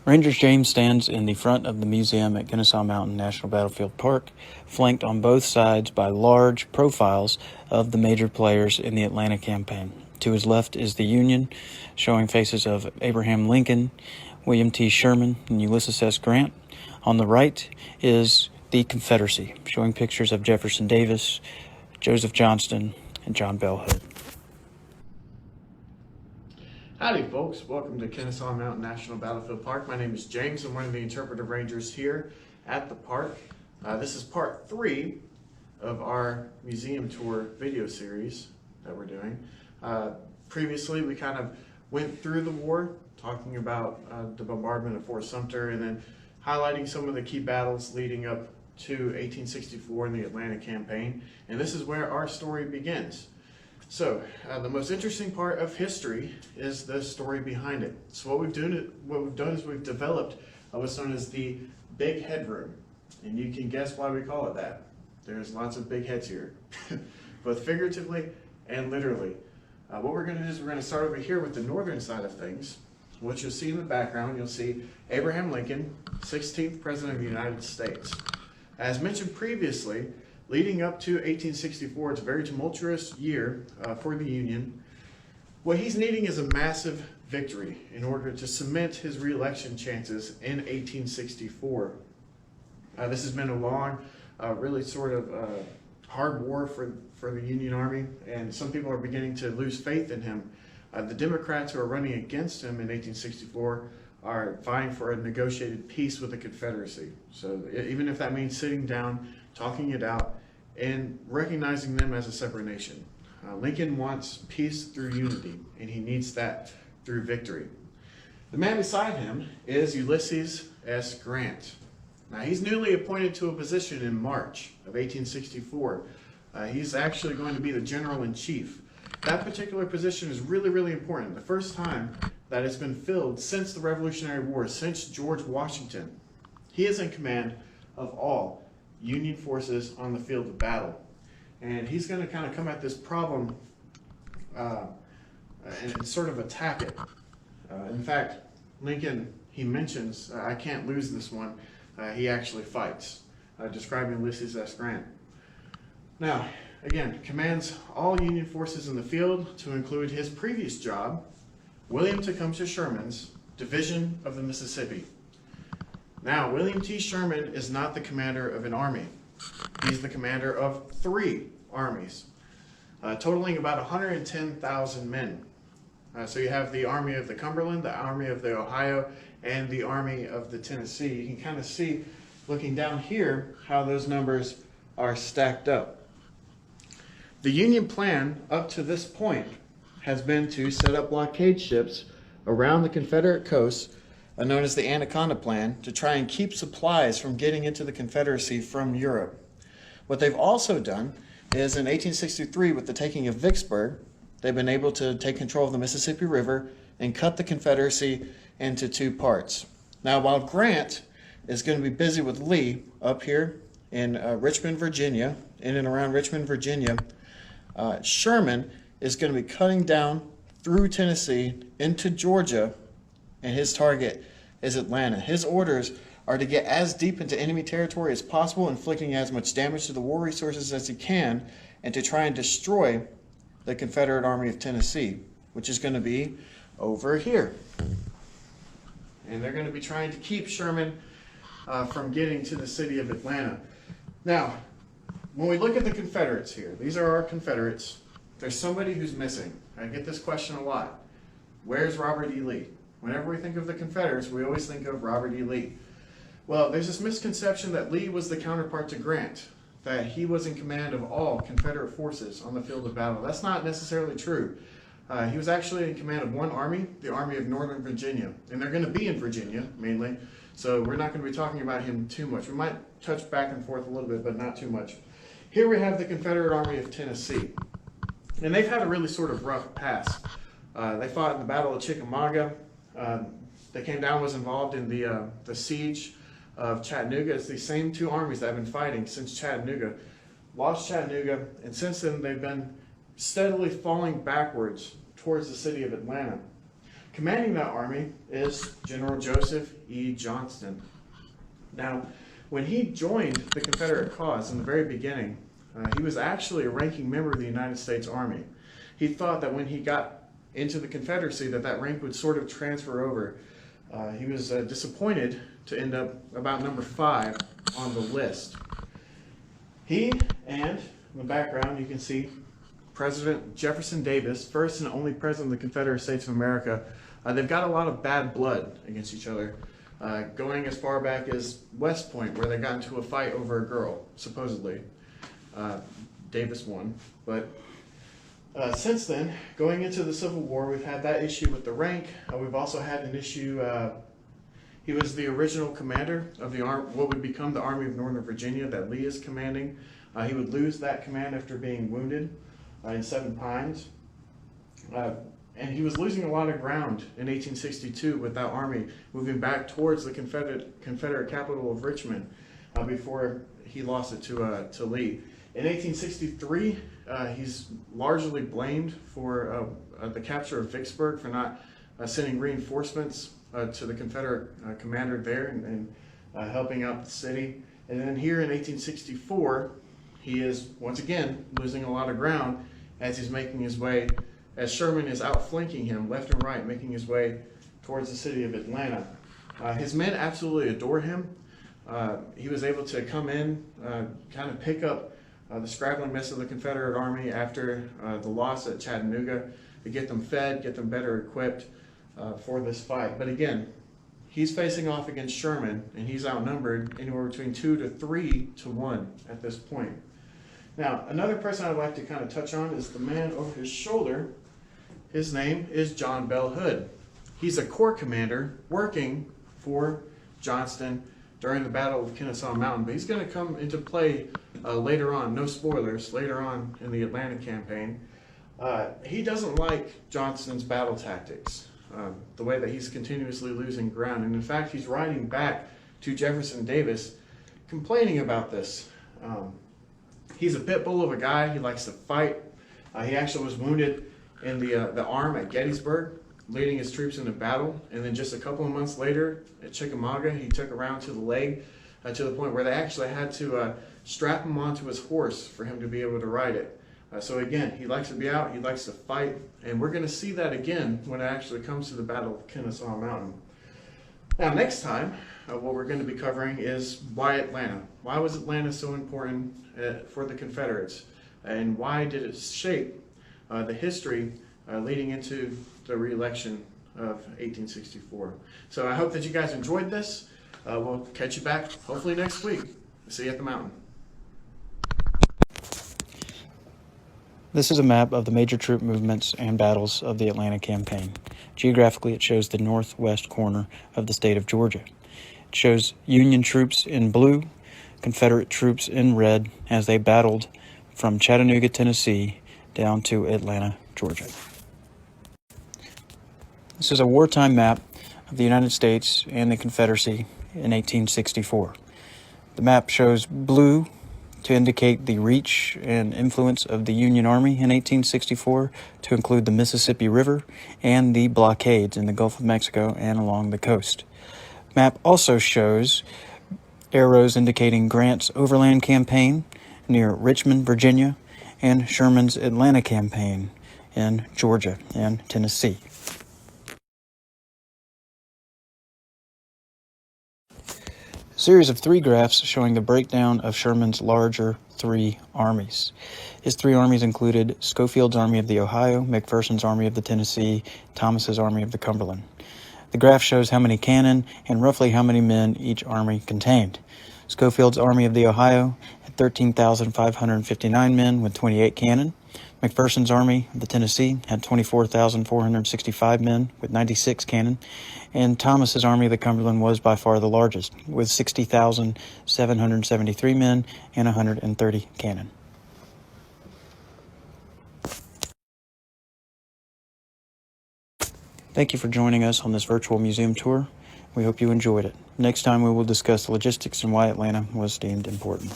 Ranger James stands in the front of the museum at Kennesaw Mountain National Battlefield Park, flanked on both sides by large profiles of the major players in the Atlanta campaign. To his left is the Union, showing faces of Abraham Lincoln, William T. Sherman, and Ulysses S. Grant. On the right is the Confederacy, showing pictures of Jefferson Davis, Joseph Johnston, and John Bell Hood. Howdy folks, welcome to Kennesaw Mountain National Battlefield Park. My name is James. I'm one of the interpretive rangers here at the park. This is part 3 of our museum tour video series that we're doing. Previously we kind of went through the war, talking about the bombardment of Fort Sumter and then highlighting some of the key battles leading up to 1864 in the Atlanta campaign. And this is where our story begins. So the most interesting part of history is the story behind it. So what we've done is we've developed what's known as the big headroom. And you can guess why we call it that. There's lots of big heads here, both figuratively and literally. What we're going to do is we're going to start over here with the northern side of things. What you'll see in the background, you'll see Abraham Lincoln, 16th President of the United States. As mentioned previously, leading up to 1864, it's a very tumultuous year for the Union. What he's needing is a massive victory in order to cement his re-election chances in 1864. This has been a long, really sort of hard war for the Union Army, and some people are beginning to lose faith in him. The Democrats who are running against him in 1864 are vying for a negotiated peace with the Confederacy. So even if that means sitting down, talking it out, and recognizing them as a separate nation. Lincoln wants peace through unity, and he needs that through victory. The man beside him is Ulysses S. Grant. Now, he's newly appointed to a position in March of 1864. He's actually going to be the general-in-chief. That particular position is really, really important. The first time that it's been filled since the Revolutionary War, since George Washington. He is in command of all Union forces on the field of battle. And he's going to kind of come at this problem and sort of attack it. In fact, Lincoln, he mentions, I can't lose this one. He actually fights, describing Ulysses S. Grant. Now, again, commands all Union forces in the field to include his previous job, William Tecumseh Sherman's Division of the Mississippi. Now, William T. Sherman is not the commander of an army. He's the commander of 3 armies, totaling about 110,000 men. So you have the Army of the Cumberland, the Army of the Ohio, and the Army of the Tennessee. You can kind of see, looking down here, how those numbers are stacked up. The Union plan up to this point has been to set up blockade ships around the Confederate coast, known as the Anaconda Plan, to try and keep supplies from getting into the Confederacy from Europe. What they've also done is in 1863, with the taking of Vicksburg, they've been able to take control of the Mississippi River and cut the Confederacy into 2 parts. Now, while Grant is going to be busy with Lee up here in Richmond, Virginia, in and around Richmond, Virginia, Sherman is going to be cutting down through Tennessee into Georgia, and his target is Atlanta. His orders are to get as deep into enemy territory as possible, inflicting as much damage to the war resources as he can, and to try and destroy the Confederate Army of Tennessee, which is going to be over here. And they're going to be trying to keep Sherman from getting to the city of Atlanta. Now, when we look at the Confederates here, these are our Confederates. There's somebody who's missing. I get this question a lot. Where's Robert E. Lee? Whenever we think of the Confederates, we always think of Robert E. Lee. Well, there's this misconception that Lee was the counterpart to Grant, that he was in command of all Confederate forces on the field of battle. That's not necessarily true. He was actually in command of one army, the Army of Northern Virginia. And they're going to be in Virginia, mainly, so we're not going to be talking about him too much. We might touch back and forth a little bit, but not too much. Here we have the Confederate Army of Tennessee. And they've had a really sort of rough past. They fought in the Battle of Chickamauga. They came down, was involved in the siege of Chattanooga. It's these same 2 armies that have been fighting since Chattanooga. Lost Chattanooga, and since then they've been steadily falling backwards towards the city of Atlanta. Commanding that army is General Joseph E. Johnston. Now, when he joined the Confederate cause in the very beginning, he was actually a ranking member of the United States Army. He thought that when he got into the Confederacy that rank would sort of transfer over. He was disappointed to end up about number 5 on the list. He and, in the background, you can see President Jefferson Davis, first and only president of the Confederate States of America. They've got a lot of bad blood against each other, going as far back as West Point, where they got into a fight over a girl, supposedly. Davis won, but since then, going into the Civil War, we've had that issue with the rank. We've also had an issue. He was the original commander of the what would become the Army of Northern Virginia that Lee is commanding. He would lose that command after being wounded in Seven Pines. And he was losing a lot of ground in 1862 with that army moving back towards the Confederate capital of Richmond before he lost it to Lee. In 1863, he's largely blamed for the capture of Vicksburg, for not sending reinforcements to the Confederate commander there and helping out the city. And then here in 1864, he is once again losing a lot of ground as he's making his way, as Sherman is outflanking him left and right, making his way towards the city of Atlanta. His men absolutely adore him. He was able to come in, kind of pick up the scraggling mess of the Confederate Army after the loss at Chattanooga, to get them fed, get them better equipped for this fight. But again, he's facing off against Sherman, and he's outnumbered anywhere between 2 to 3 to 1 at this point. Now, another person I'd like to kind of touch on is the man over his shoulder. His name is John Bell Hood. He's a corps commander working for Johnston during the Battle of Kennesaw Mountain, but he's going to come into play later on, no spoilers, later on in the Atlanta campaign. He doesn't like Johnston's battle tactics, the way that he's continuously losing ground, and in fact he's writing back to Jefferson Davis complaining about this. He's a pit bull of a guy. He likes to fight. He actually was wounded in the arm at Gettysburg, leading his troops into battle. And then just a couple of months later at Chickamauga, he took a round to the leg to the point where they actually had to strap him onto his horse for him to be able to ride it. So again, he likes to be out. He likes to fight. And we're going to see that again when it actually comes to the Battle of Kennesaw Mountain. Now, next time, what we're going to be covering is why Atlanta. Why was Atlanta so important for the Confederates? And why did it shape the history leading into the re-election of 1864? So I hope that you guys enjoyed this. We'll catch you back hopefully next week. See you at the mountain. This is a map of the major troop movements and battles of the Atlanta campaign. Geographically, it shows the northwest corner of the state of Georgia. It shows Union troops in blue, Confederate troops in red, as they battled from Chattanooga, Tennessee, down to Atlanta, Georgia. This is a wartime map of the United States and the Confederacy in 1864. The map shows blue to indicate the reach and influence of the Union Army in 1864, to include the Mississippi River and the blockades in the Gulf of Mexico and along the coast. Map also shows arrows indicating Grant's overland campaign near Richmond, Virginia, and Sherman's Atlanta campaign in Georgia and Tennessee. A series of 3 graphs showing the breakdown of Sherman's larger 3 armies. His 3 armies included Schofield's Army of the Ohio, McPherson's Army of the Tennessee, Thomas's Army of the Cumberland. The graph shows how many cannon and roughly how many men each army contained. Schofield's Army of the Ohio had 13,559 men with 28 cannon. McPherson's Army of the Tennessee had 24,465 men with 96 cannon. And Thomas's Army of the Cumberland was by far the largest, with 60,773 men and 130 cannon. Thank you for joining us on this virtual museum tour. We hope you enjoyed it. Next time we will discuss logistics and why Atlanta was deemed important.